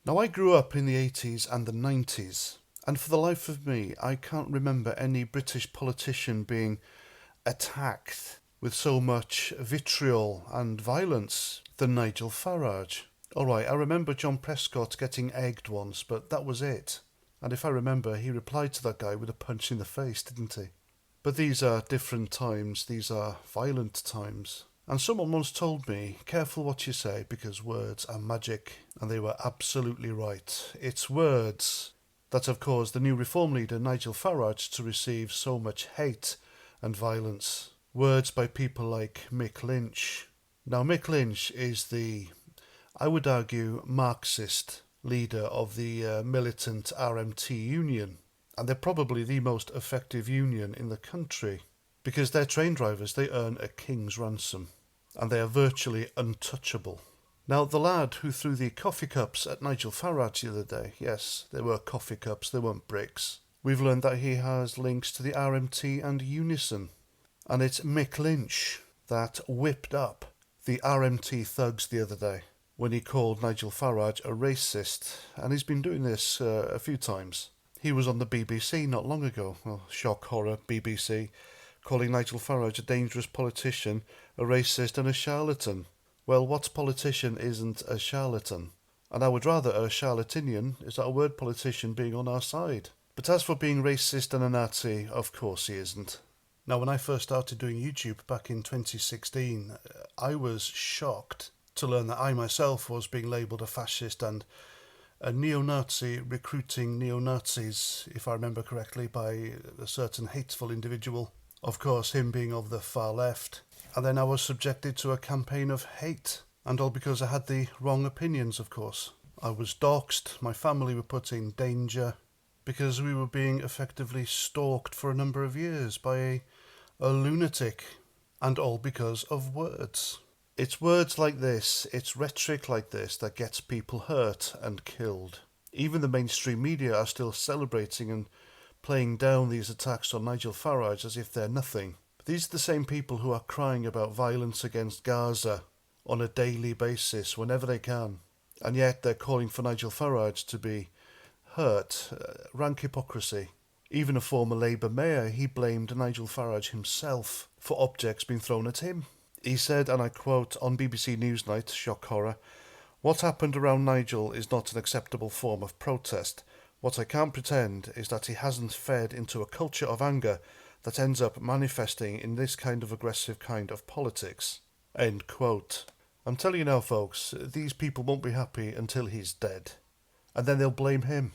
Now, I grew up in the 80s and the 90s, and for the life of me, I can't remember any British politician being attacked with so much vitriol and violence than Nigel Farage. Alright, I remember John Prescott getting egged once, but that was it. And if I remember, he replied to that guy with a punch in the face, didn't he? But these are different times, these are violent times. And someone once told me, careful what you say because words are magic. And they were absolutely right. It's words that have caused the new Reform leader Nigel Farage to receive so much hate and violence. Words by people like Mick Lynch. Now, Mick Lynch is the, I would argue, Marxist leader of the militant RMT union. And they're probably the most effective union in the country because their train drivers, they earn a king's ransom and they are virtually untouchable. Now, the lad who threw the coffee cups at Nigel Farage the other day, yes, they were coffee cups, they weren't bricks. We've learned that he has links to the RMT and Unison. And it's Mick Lynch that whipped up the RMT thugs the other day when he called Nigel Farage a racist. And he's been doing this a few times. He was on the BBC not long ago, well, shock horror, BBC, calling Nigel Farage a dangerous politician, a racist and a charlatan. Well, what politician isn't a charlatan? And I would rather a charlatanian is that a word politician being on our side. But as for being racist and a Nazi, of course he isn't. Now, when I first started doing YouTube back in 2016, I was shocked to learn that I myself was being labelled a fascist and a neo-Nazi recruiting neo-Nazis, if I remember correctly, by a certain hateful individual. Of course, him being of the far left. And then I was subjected to a campaign of hate. And all because I had the wrong opinions, of course. I was doxxed, my family were put in danger, because we were being effectively stalked for a number of years by a lunatic. And all because of words. It's words like this, it's rhetoric like this that gets people hurt and killed. Even the mainstream media are still celebrating and playing down these attacks on Nigel Farage as if they're nothing. But these are the same people who are crying about violence against Gaza on a daily basis whenever they can. And yet they're calling for Nigel Farage to be hurt. Rank hypocrisy. Even a former Labour mayor, he blamed Nigel Farage himself for objects being thrown at him. He said, and I quote, on BBC Newsnight, shock horror, "What happened around Nigel is not an acceptable form of protest. What I can't pretend is that he hasn't fed into a culture of anger that ends up manifesting in this kind of aggressive kind of politics." End quote. I'm telling you now, folks, these people won't be happy until he's dead. And then they'll blame him.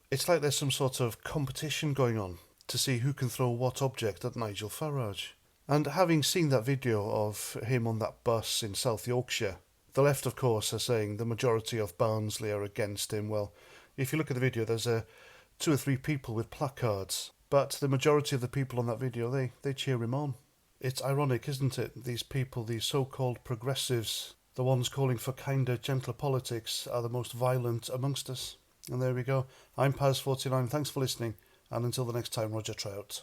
It's like there's some sort of competition going on to see who can throw what object at Nigel Farage. And having seen that video of him on that bus in South Yorkshire, the left, of course, are saying the majority of Barnsley are against him. Well, if you look at the video, there's 2 or 3 people with placards. But the majority of the people on that video, they cheer him on. It's ironic, isn't it? These people, these so-called progressives, the ones calling for kinder, gentler politics, are the most violent amongst us. And there we go. I'm Paz49. Thanks for listening. And until the next time, Roger Trout.